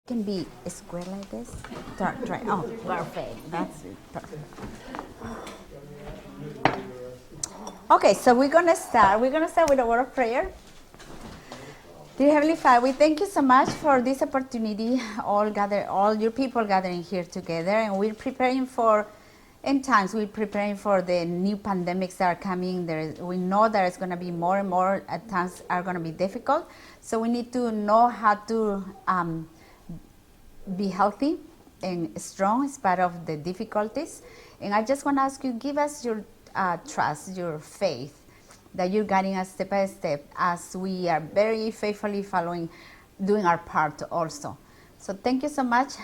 Can be square like this. Try. Oh, perfect. That's it. Perfect. Okay, so we're gonna start. We're gonna start with a word of prayer. Dear Heavenly Father, we thank you so much for this opportunity. All your people gathering here together, and we're preparing for. In times, we're preparing for the new pandemics that are coming. We know that it's going to be more and more. At times, are going to be difficult. So we need to know how to be healthy and strong in spite of the difficulties. And I just want to ask you, give us your trust, your faith, that you're guiding us step by step as we are very faithfully doing our part also. So thank you so much.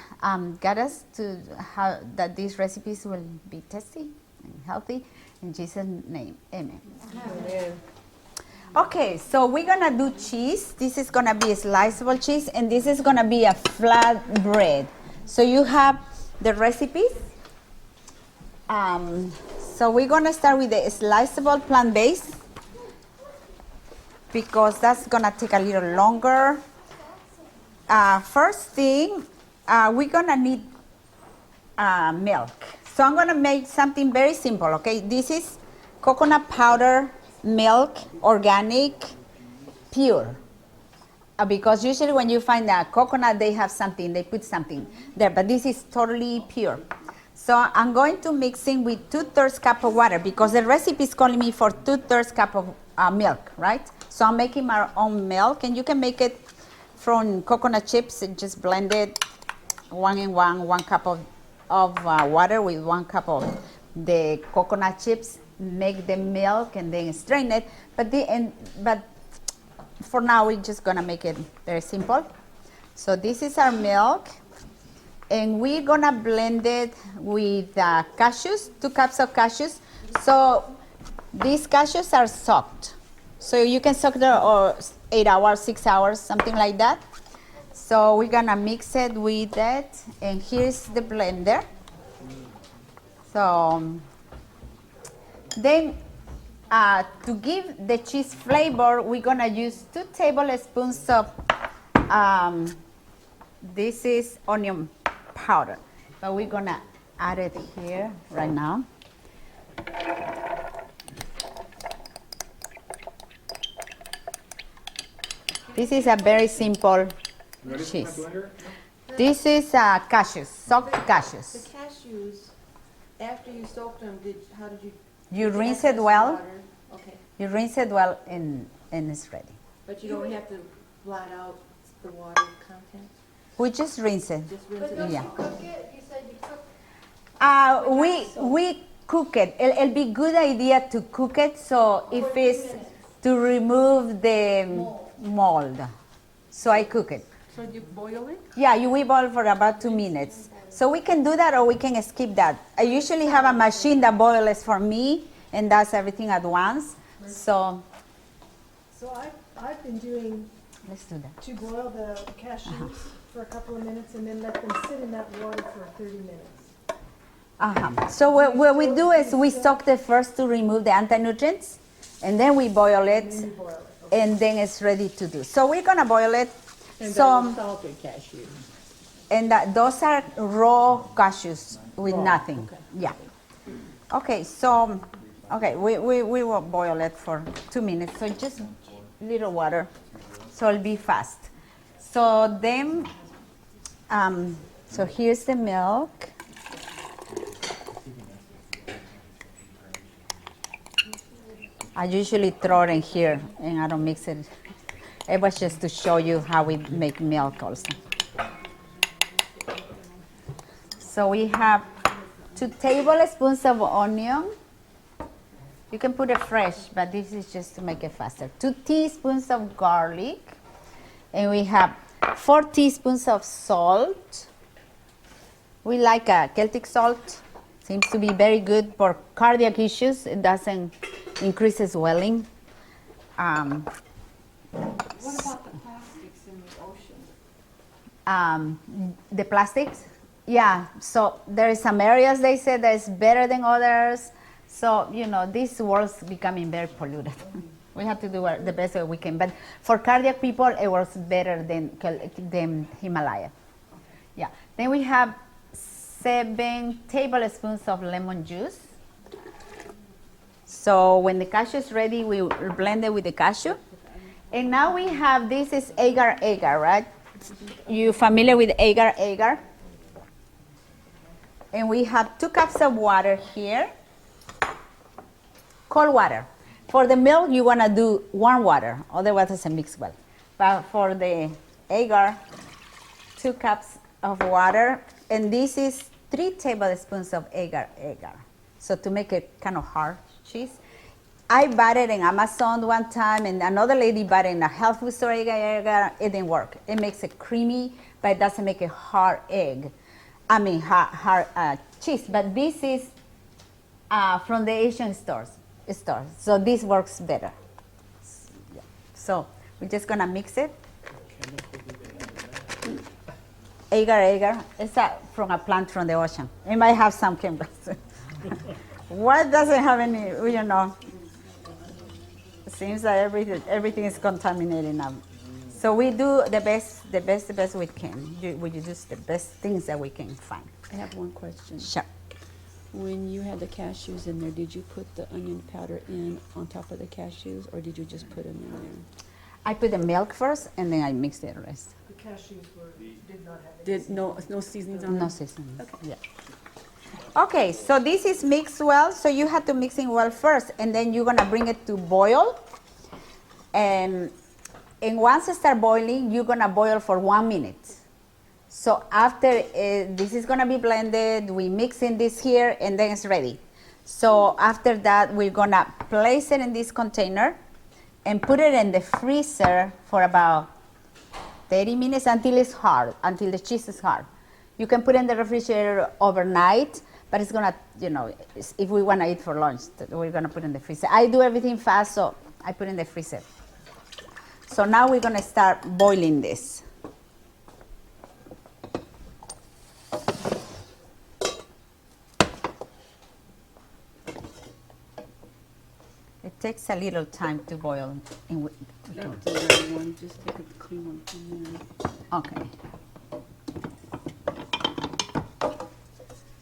Guide us to how that these recipes will be tasty and healthy. In Jesus' name, amen. Amen. Okay, so we're gonna do cheese. This is gonna be a sliceable cheese, and this is gonna be a flat bread. So you have the recipes. So we're gonna start with the sliceable plant-based because that's gonna take a little longer. First thing, we're gonna need milk. So I'm gonna make something very simple, okay? This is coconut powder milk, organic, pure. Because usually when you find a coconut, they put something there, but this is totally pure. So I'm going to mix in with 2/3 cup of water because the recipe is calling me for 2/3 cup of milk, right? So I'm making my own milk, and you can make it from coconut chips and just blend it 1 cup of water with 1 cup of the coconut chips. Make the milk and then strain it. But for now, we're just gonna make it very simple. So this is our milk, and we're gonna blend it with cashews, 2 cups of cashews. So these cashews are soaked. So you can soak them 8 hours, 6 hours, something like that. So we're gonna mix it with that, and here's the blender. So then to give the cheese flavor, we're gonna use 2 tablespoons of, this is onion powder, but we're gonna add it here right now. This is a very simple cheese. This is cashews, soaked cashews. The cashews, after you soaked them, how did you? You rinse it well. Water? Okay. You rinse it well, and it's ready. But you don't have to blot out the water content? We just rinse it. Just rinse it? Yeah. Cook it? You said you cook. We cook it. It'll be good idea to cook it, so if it's to remove the mold. So I cook it. So you boil it? Yeah, we boil for about 2 minutes. So we can do that, or we can skip that. I usually have a machine that boils for me and does everything at once. So I've been doing let's do that. to boil the cashews for a couple of minutes and then let them sit in that water for 30 minutes. So what we do is we soak it first to remove the anti-nutrients, and then we boil it, And then you boil it. Okay. and then it's ready to do. So we're gonna boil it. And So, salted cashews. and those are raw cashews with Raw, nothing. okay. Yeah. Okay, so, we will boil it for 2 minutes. So just little water, so it'll be fast. So then, so here's the milk. I usually throw it in here, and I don't mix it. It was just to show you how we make milk also. So we have 2 tablespoons of onion. You can put it fresh, but this is just to make it faster. 2 teaspoons of garlic. And we have 4 teaspoons of salt. We like Celtic salt. Seems to be very good for cardiac issues. It doesn't increase swelling. What about the plastics in the ocean? The plastics, yeah. So there is some areas they say that is better than others. So this world's becoming very polluted. We have to do the best way we can. But for cardiac people, it works better than Himalaya. Yeah. Then we have 7 tablespoons of lemon juice. So when the cashew is ready, we will blend it with the cashew. And now we have, this is agar-agar, right? You familiar with agar-agar? And we have 2 cups of water here. Cold water. For the milk, you want to do warm water, otherwise it doesn't mix well. But for the agar, 2 cups of water, and this is 3 tablespoons of agar-agar. So to make it kind of hard cheese. I bought it in Amazon one time, and another lady bought it in a health food store, agar-agar. It didn't work. It makes it creamy, but it doesn't make a hard egg. I mean, hard cheese. But this is from the Asian stores. So this works better. Yeah. So we're just gonna mix it. Agar-agar. It's from a plant from the ocean. It might have some chemicals. What doesn't have any, you know? It seems that everything is contaminated now. So we do the best we can. We use the best things that we can find. I have one question. Sure. When you had the cashews in there, did you put the onion powder in on top of the cashews, or did you just put them in there? I put the milk first, and then I mix the rest. The cashews did not have any. Did no seasonings on them? No seasoning. Okay. Yeah. Okay, so this is mixed well. So you have to mix it well first, and then you're gonna bring it to boil. And once it start boiling, you're gonna boil for 1 minute. So after this is gonna be blended, we mix in this here, and then it's ready. So after that, we're gonna place it in this container and put it in the freezer for about 30 minutes until it's hard, until the cheese is hard. You can put it in the refrigerator overnight, but it's gonna, you know, if we wanna eat for lunch, we're gonna put it in the freezer. I do everything fast, so I put it in the freezer. So now we're gonna start boiling this. It takes a little time to boil. That's the right one. Just take a clean one from there. Okay.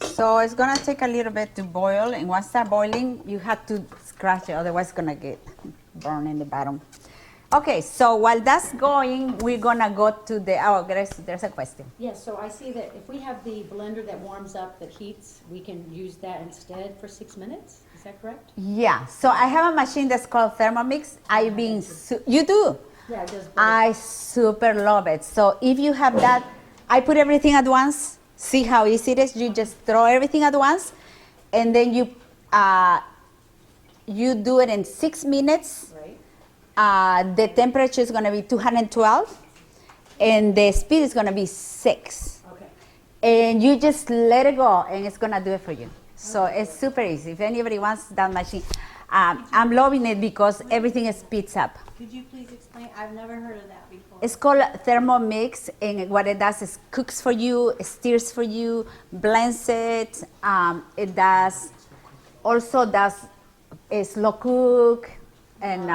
So it's gonna take a little bit to boil, and once it starts boiling, you have to scratch it, otherwise it's gonna get burned in the bottom. Okay, so while that's going, we're gonna go to the, there's a question. Yes, so I see that if we have the blender that warms up, that heats, we can use that instead for 6 minutes? Is that correct? Yeah, so I have a machine that's called Thermomix. You do? Yeah, it does both. I super love it. So if you have that, I put everything at once. See how easy it is? You just throw everything at once, and then you do it in 6 minutes. Right. The temperature is going to be 212, and the speed is going to be 6. Okay. And you just let it go, and it's going to do it for you. So it's super easy. If anybody wants that machine, I'm loving it because everything speeds up. Could you please explain? I've never heard of that before. It's called Thermomix, and what it does is cooks for you, steers for you, blends it. It does a slow cook, and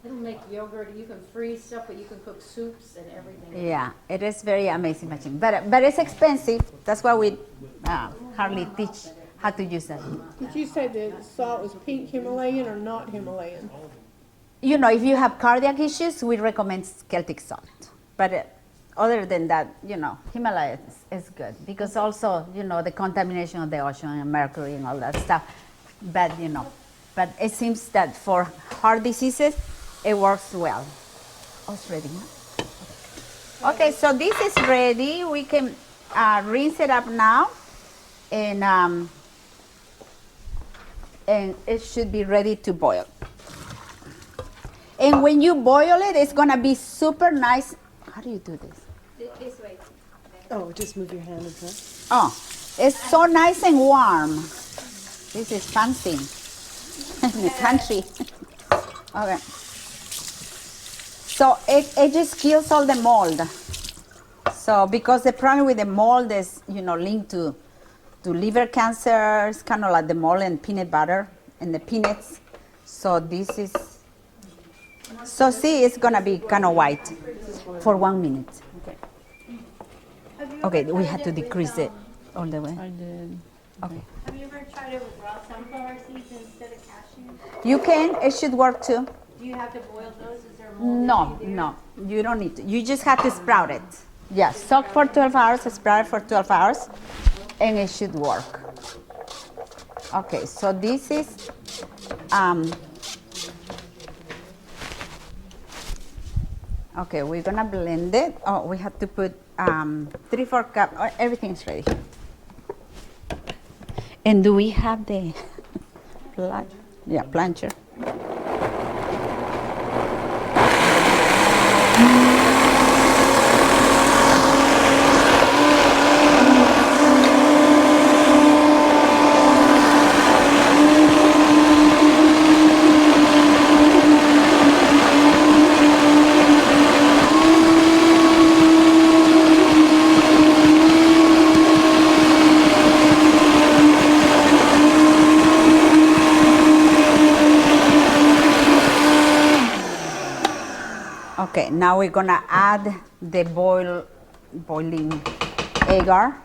It'll make yogurt. You can freeze stuff, but you can cook soups and everything. yeah, it is very amazing machine. But it's expensive. That's why we hardly teach how to use that. Did you say the salt was pink Himalayan or not Himalayan? You know, if you have cardiac issues, we recommend Celtic salt. But other than that, you know, Himalaya is good because also, you know, the contamination of the ocean and mercury and all that stuff. But, you know, but it seems that for heart diseases, it works well. Oh, it's ready, huh? Okay, so this is ready. We can rinse it up now, and it should be ready to boil. And when you boil it, it's gonna be super nice. How do you do this? This way. Oh, just move your hand as well. Oh, it's so nice and warm. This is fancy in the country. Okay. So it just kills all the mold. So because the problem with the mold is, you know, linked to liver cancer. It's kind of like the mold in peanut butter and the peanuts. So this is, so see, it's gonna be kind of white for 1 minute. Have you Okay, we had to decrease it all the way. I did. Okay. Have you ever tried it with raw sunflower seeds instead of cashews? You can, it should work too. Do you have to boil those? Is there mold No, issue there? no, you don't need to. You just have to sprout it. Yeah, soak for 12 hours, sprout it for 12 hours, and it should work. Okay, so this is, okay, we're gonna blend it. Oh, we have to put 3/4 cup, oh, everything's ready. And do we have the, yeah, plancher? Okay, now we're gonna add the boiling agar.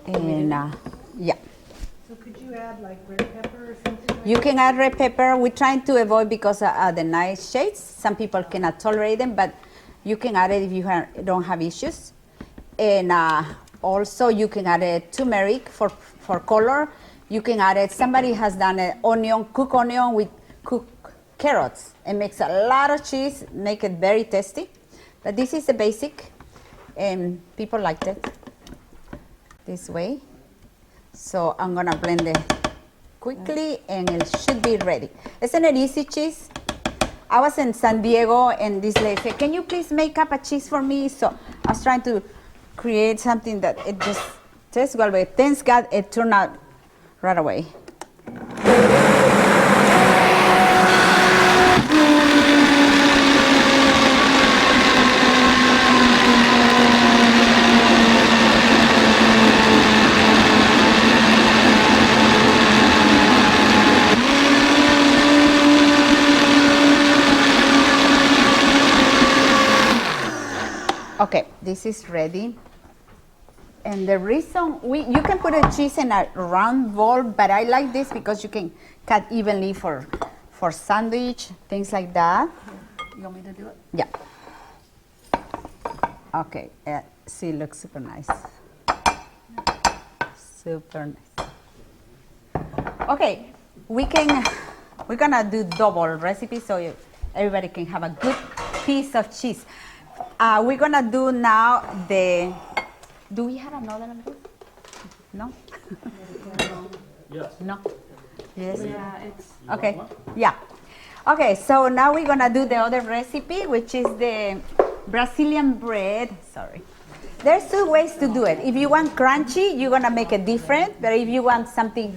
And yeah, So could you add like red pepper or something like you can add red pepper. We're trying to avoid because of the nice shades. Some people cannot tolerate them, but you can add it if you don't have issues. And also you can add a turmeric for color. You can add it, somebody has done an onion, cooked onion with cooked carrots. It makes a lot of cheese, make it very tasty. But this is the basic, and people liked it this way. So I'm gonna blend it quickly, and it should be ready. Isn't it easy cheese? I was in San Diego, and this lady said, "Can you please make up a cheese for me?" So I was trying to create something that it just tastes well, but thanks God it turned out right away. Okay, this is ready. And the reason you can put a cheese in a round ball, but I like this because you can cut evenly for sandwich, things like that. You want me to do it? Yeah. Okay, see, it looks super nice. Super nice. Okay, we're gonna do double recipe so everybody can have a good piece of cheese. We're gonna do now do we have another one? No? Yes. No? Yes? Yeah, it's Okay, yeah. Okay, so now we're gonna do the other recipe, which is the Brazilian bread. Sorry. There's two ways to do it. If you want crunchy, you're gonna make it different, but if you want something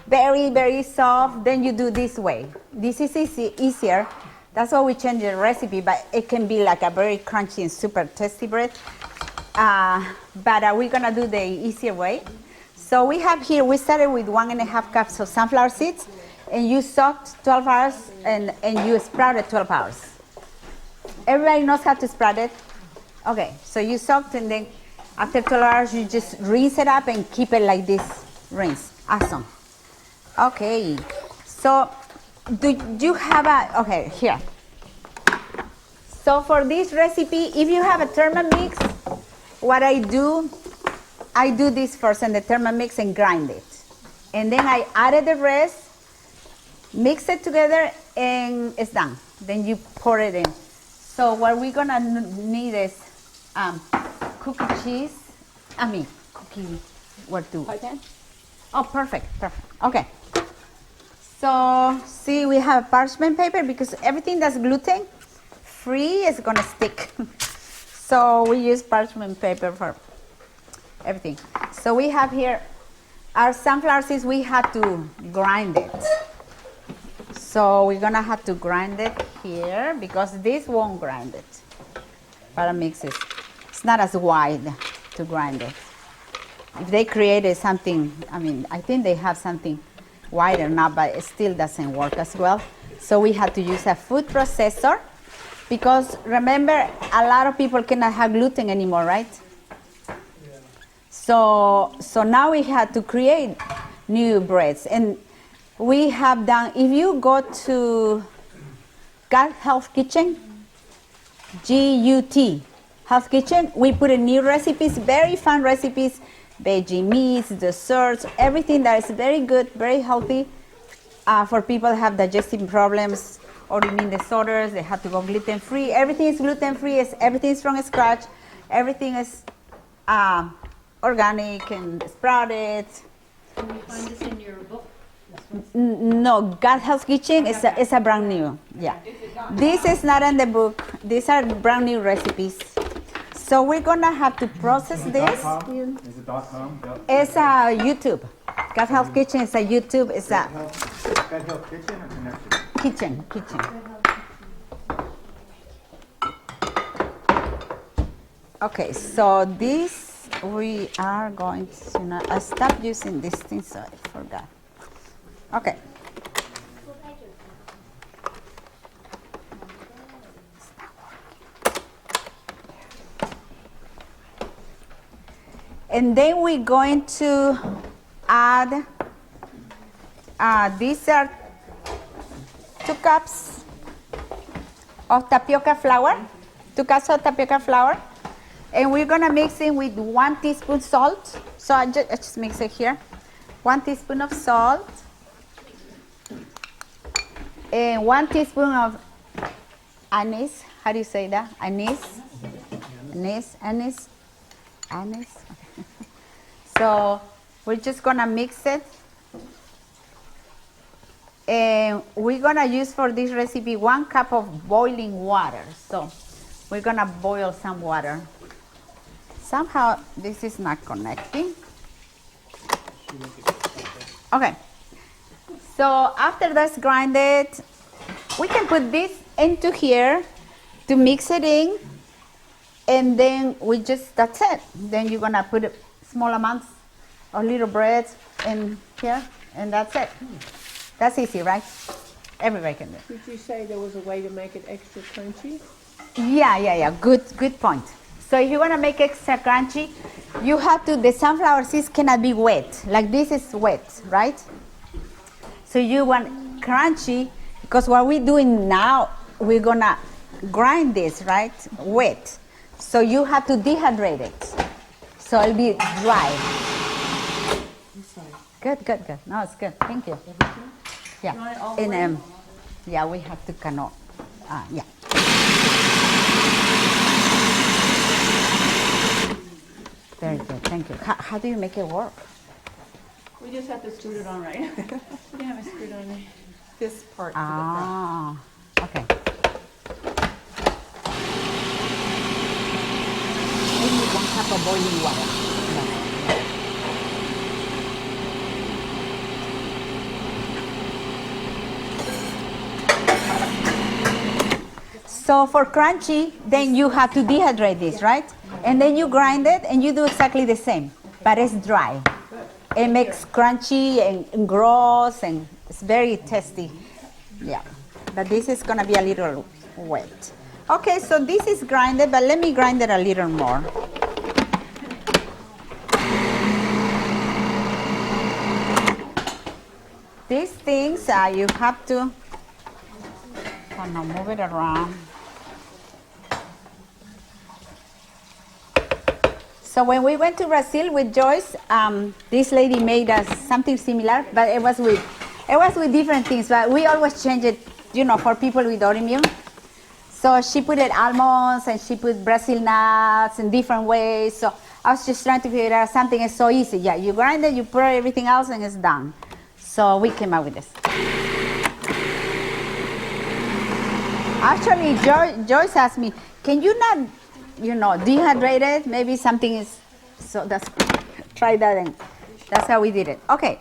very, very soft, then you do this way. This is easier. That's why we changed the recipe, but it can be like a very crunchy and super tasty bread. But we're gonna do the easier way. So we have here, we started with 1.5 cups of sunflower seeds, and you soaked 12 hours, and you sprouted 12 hours. Everybody knows how to sprout it? Okay, so you soaked, and then after 12 hours, you just rinse it up and keep it like this, rinse. Awesome. Okay, so do you have okay, here. So for this recipe, if you have a Thermomix, what I do this first in the Thermomix and grind it. And then I added the rest, mix it together, and it's done. Then you pour it in. So what we're gonna need is cookie cheese. Pie pan? Oh, perfect. Okay. So, see, we have parchment paper because everything that's gluten free is gonna stick. So we use parchment paper for everything. So we have here our sunflower seeds. We have to grind it. So we're gonna have to grind it here because this won't grind it. Para mix it. It's not as wide to grind it. If they created something, I think they have something wider now, but it still doesn't work as well. So we had to use a food processor, because remember, a lot of people cannot have gluten anymore, right? So now we had to create new breads, and we have done. If you go to GutHealthKitched, GUT Health Kitchen, we put in new recipes, very fun recipes, veggie meats, desserts, everything that is very good, very healthy for people who have digestive problems, autoimmune disorders. They have to go gluten free. Everything is gluten free. Everything is from scratch. Everything is organic and sprouted. Can we find this in your book? No, GutHealthKitched is a brand new. Yeah, this is not in the book. These are brand new recipes. So we're gonna have to process this. Is it .com? Yep. It's a YouTube. GutHealthKitched is a YouTube. It's a GutHealth Kitchen or Connection? kitchen. Okay, so this we are going to. I stopped using this thing, so I forgot. Okay. And then we're going to add, these are 2 cups of tapioca flour, 2 cups of tapioca flour. And we're gonna mix it with 1 teaspoon salt. So I just mix it here. 1 teaspoon of salt. And 1 teaspoon of anise. How do you say that? Anise. Anise. So we're just gonna mix it. And we're gonna use for this recipe 1 cup of boiling water. So we're gonna boil some water. Somehow this is not connecting. Okay. So after that's grinded, we can put this into here to mix it in, and then that's it. Then you're gonna put small amounts of little breads in here, and that's it. That's easy, right? Everybody can do it. Did you say there was a way to make it extra crunchy? Yeah. Good point. So if you want to make extra crunchy, you have to, the sunflower seeds cannot be wet. Like this is wet, right? So you want crunchy, because what we're doing now, we're gonna grind this, right? Wet. So you have to dehydrate it. So it'll be dry. Good. No, it's good. Thank you. Yeah. And yeah, we have to kind of, yeah. Very good, thank you. How do you make it work? We just have to screw it on right. We have it screwed on this part to the front. Ah, okay. Maybe 1 cup of boiling water. So for crunchy, then you have to dehydrate this, right? And then you grind it and you do exactly the same, but it's dry. It makes crunchy and gross, and it's very tasty. Yeah, but this is gonna be a little wet. Okay, so this is grinded, but let me grind it a little more. These things, you have to kind of move it around. So when we went to Brazil with Joyce, this lady made us something similar, but it was with different things. But we always change it, for people with autoimmune. So she put it almonds, and she put Brazil nuts in different ways. So I was just trying to figure out something is so easy. Yeah, you grind it, you pour everything else, and it's done. So we came up with this. Actually, Joyce asked me, can you not, dehydrate it? Maybe something is, so that's, try that, and that's how we did it. Okay,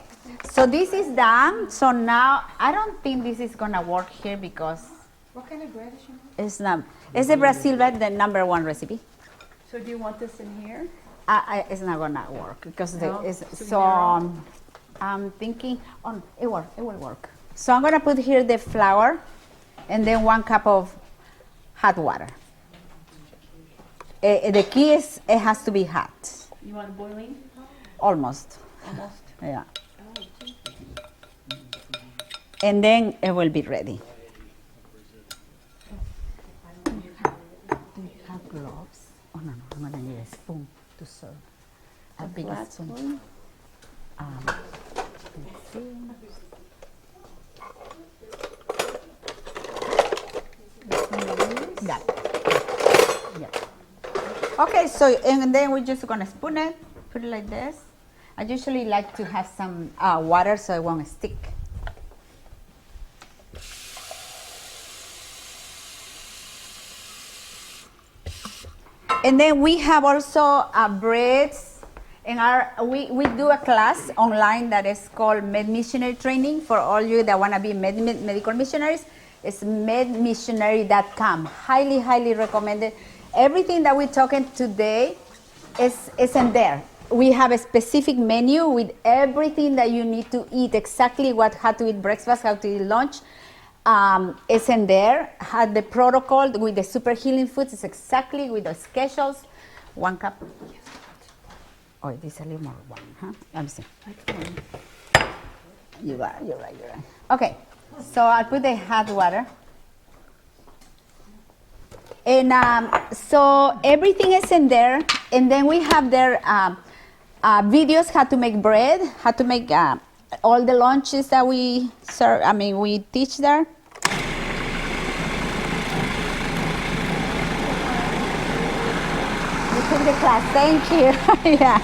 so this is done. So now, I don't think this is gonna work here because What kind of bread is she? it's not, it's the Brazil bread, the #1 recipe. So do you want this in here? It's not gonna work because No? it's, Too so I'm thinking, it will work. So I'm gonna put here the flour, and then 1 cup of hot water. The key is it has to be hot. You want boiling? Almost. Almost. Yeah. And then it will be ready. Do you have gloves? Oh, no, I'm going to need a spoon to serve. A big flat spoon. Let's see. That. Yeah. Okay, so and then we're just gonna spoon it, put it like this. I usually like to have some water so it won't stick. And then we have also breads. In we do a class online that is called missionary training for all you that want to be medical missionaries. It's medmissionary.com. Highly, highly recommended. Everything that we're talking today is in there. We have a specific menu with everything that you need to eat, exactly how to eat breakfast, how to eat lunch. It's in there. Had the protocol with the super healing foods. It's exactly with the schedules. 1 cup. Oh, this is a little more one, huh? Let me see. You're right. Okay, so I'll put the hot water. And so everything is in there. And then we have there videos how to make bread, how to make all the lunches that we serve. We teach there. You took the class. Thank you. Yeah.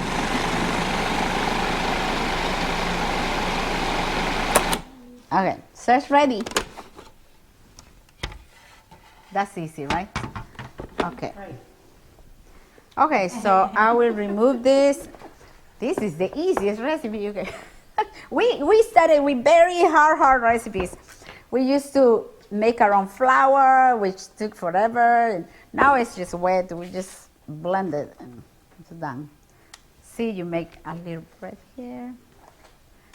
Okay, so it's ready. That's easy, right? Okay. Okay, so I will remove this. This is the easiest recipe you can. We started with very hard recipes. We used to make our own flour, which took forever. And now it's just wet. We just blend it and it's done. See, you make a little bread here.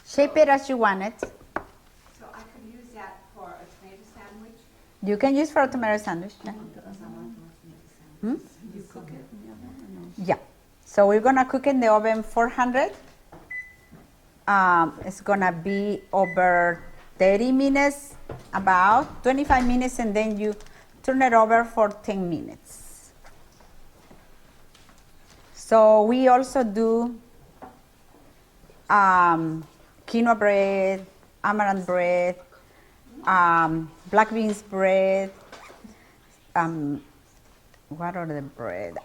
Shape it as you want it. So I could use that for a tomato sandwich? You can use for a tomato sandwich. Yeah. You cook it in the oven or no? Yeah. So we're gonna cook in the oven 400. It's gonna be over 30 minutes, about 25 minutes, and then you turn it over for 10 minutes. So we also do quinoa bread, amaranth bread, black beans bread. What are the bread?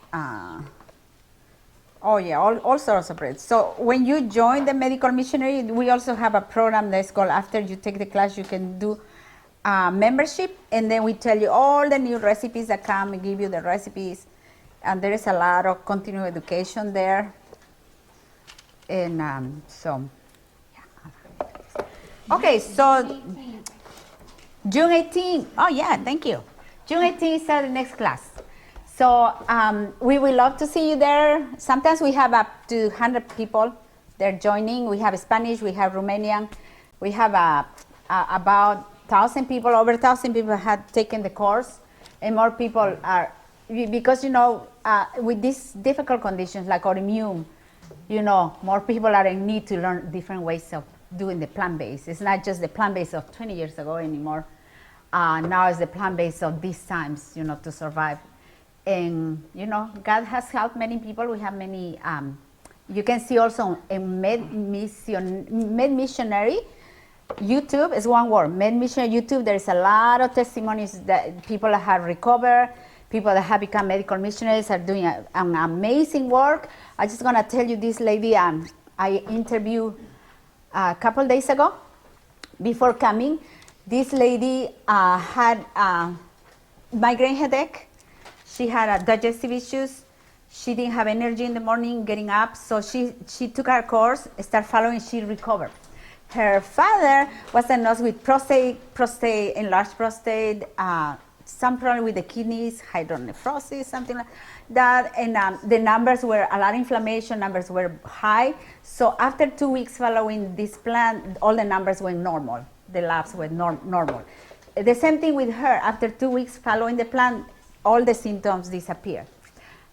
Oh yeah, all sorts of bread. So when you join the medical missionary, we also have a program that's called, after you take the class, you can do membership, and then we tell you all the new recipes that come, and give you the recipes, and there is a lot of continuing education there. And so, yeah. Okay, so June 18th. Oh yeah, thank you. June 18th is the next class. So we would love to see you there. Sometimes we have up to 100 people there joining. We have Spanish, we have Romanian. We have about 1,000 people, over 1,000 people have taken the course. And more people are, because with these difficult conditions like autoimmune, more people are in need to learn different ways of doing the plant-based. It's not just the plant-based of 20 years ago anymore. Now it's the plant-based of these times, to survive. And, God has helped many people. We have many, you can see also in medmissionary YouTube, is one word, medmissionary YouTube. There's a lot of testimonies that people have recovered, people that have become medical missionaries are doing an amazing work. I'm just going to tell you this lady I interviewed a couple days ago before coming. This lady had migraine headache. She had digestive issues. She didn't have energy in the morning getting up, so she took our course, started following, she recovered. Her father was diagnosed with enlarged prostate, some problem with the kidneys, hydronephrosis, something like that, and the numbers were, a lot of inflammation, numbers were high. So after 2 weeks following this plan, all the numbers went normal. The labs were normal. The same thing with her. After 2 weeks following the plan, all the symptoms disappear.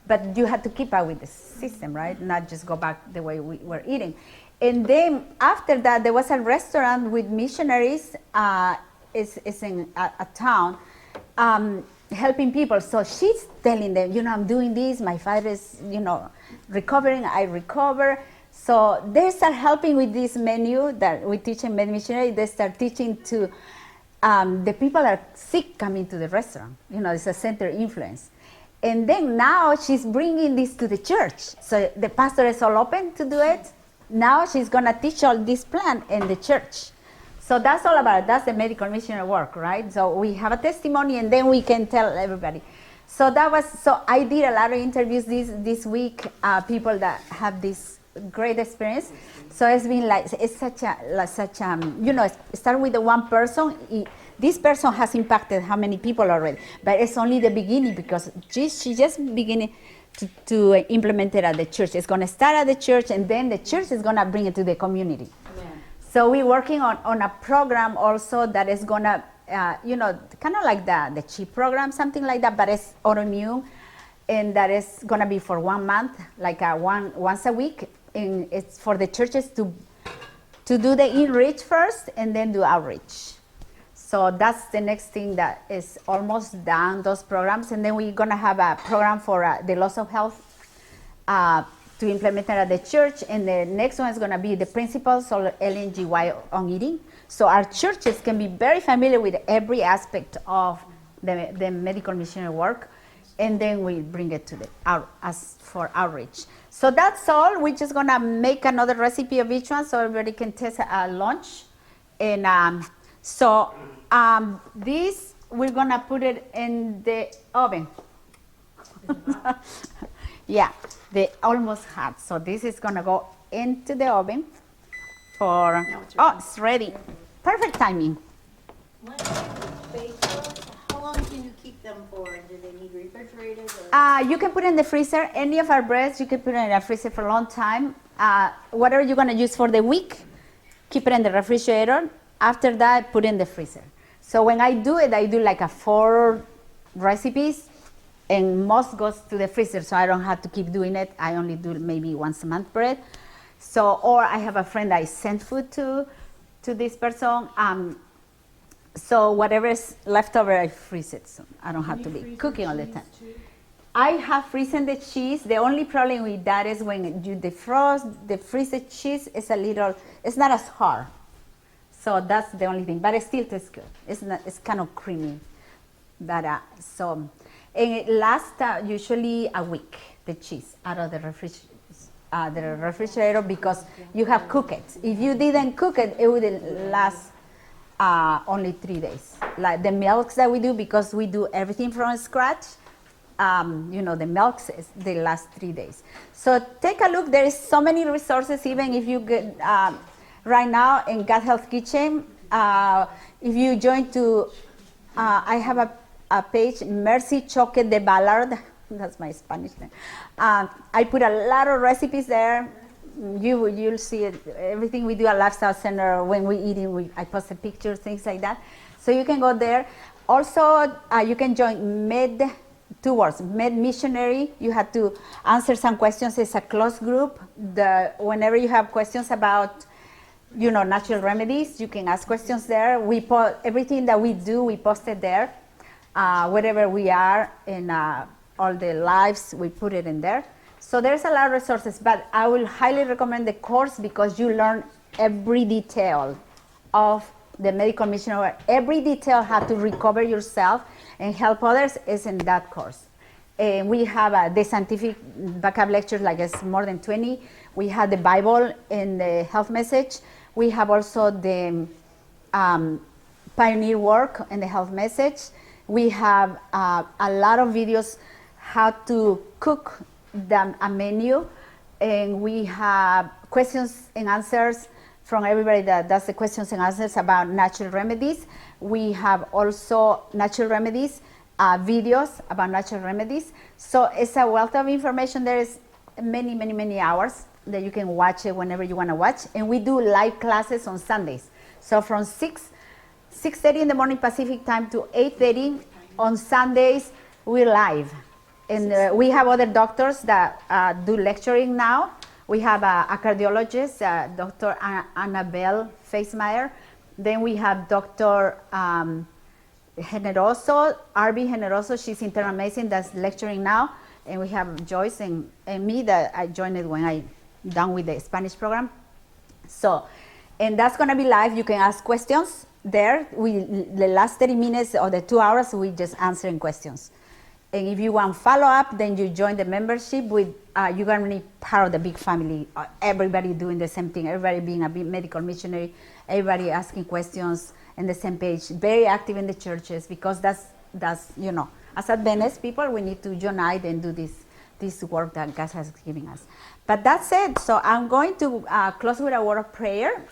But you had to keep up with the system, right? Not just go back the way we were eating. And then after that, there was a restaurant with missionaries. It's in a town, helping people. So she's telling them, I'm doing this. My father is, recovering. I recover. So they start helping with this menu that we teach in missionary. They start teaching to the people that are sick coming to the restaurant. It's a center influence. And then now she's bringing this to the church. So the pastor is all open to do it. Now she's going to teach all this plan in the church. So that's all about it. That's the medical missionary work, right? So we have a testimony and then we can tell everybody. So I did a lot of interviews this week, people that have this great experience. So it's been start with the one person. This person has impacted how many people already, but it's only the beginning because she just beginning to implement it at the church. It's going to start at the church, and then the church is going to bring it to the community. Amen. So we're working on a program also that is going to, kind of like the CHIP program, something like that, but it's autoimmune, and that is going to be for 1 month, like once a week, and it's for the churches to do the in-reach first and then do outreach. So that's the next thing that is almost done, those programs. And then we're going to have a program for the loss of health to implement it at the church. And the next one is going to be the principles of LNGY on eating. So our churches can be very familiar with every aspect of the medical missionary work. And then we bring it to as for outreach. So that's all. We're just going to make another recipe of each one so everybody can taste at lunch. And this, we're going to put it in the oven. Yeah, they almost hot. So this is going to go into the oven for, it's ready. Perfect timing. When they bake those, how long can you keep them for? Do they need refrigerated? Or? You can put it in the freezer. Any of our breads, you can put it in the freezer for a long time. Whatever you're going to use for the week, keep it in the refrigerator. After that, put it in the freezer. So when I do it, I do like 4 recipes, and most goes to the freezer, so I don't have to keep doing it. I only do maybe once a month bread. So, or I have a friend that I send food to this person. So whatever is left over, I freeze it. So I don't have to be cooking all the time. I have frozen the cheese. The only problem with that is when you defrost, the freezed cheese is it's not as hard. So that's the only thing, but it still tastes good. It's kind of creamy. But and it lasts usually a week, the cheese, out of the refrigerator because you have cooked it. If you didn't cook it, it would last only 3 days. Like the milks that we do, because we do everything from scratch, the milks, they last 3 days. So take a look. There is so many resources, even if you get... right now in GutHealthKitched, if you join I have a page, Mercy Choque de Ballard. That's my Spanish name. I put a lot of recipes there. You'll see it, everything we do at Lifestyle Center. When we eating, I post pictures, things like that. So you can go there. Also, you can join medmissonary. You have to answer some questions. It's a closed group. Whenever you have questions about natural remedies, you can ask questions there. We put everything that we do, we post it there. Wherever we are in all the lives, we put it in there. So there's a lot of resources, but I will highly recommend the course because you learn every detail of the medical missionary. Every detail how to recover yourself and help others is in that course. We have the scientific backup lectures, like it's more than 20. We have the Bible and the health message. We have also the pioneer work and the health message. We have a lot of videos how to cook a menu, and we have questions and answers from everybody that does the questions and answers about natural remedies. We have also natural remedies, videos about natural remedies. So it's a wealth of information. There is many, many, many hours that you can watch it whenever you want to watch. And we do live classes on Sundays. So from 6:30 in the morning Pacific time to 8:30 on Sundays, we're live. And we have other doctors that do lecturing now. We have a cardiologist, Dr. Annabelle Facemeyer. Then we have Dr. Generoso, RB Generoso. She's internal medicine that's lecturing now. And we have Joyce and me that I joined it when I done with the Spanish program. So, and that's gonna be live. You can ask questions there. The last 30 minutes or the 2 hours, we just answering questions. And if you want follow up, then you join the membership with, you're gonna be part of the big family. Everybody doing the same thing, everybody being a big medical missionary, everybody asking questions in the same page, very active in the churches, because that's you know, as Adventist people, we need to unite and do this work that God has given us. But that's it. So I'm going to close with a word of prayer.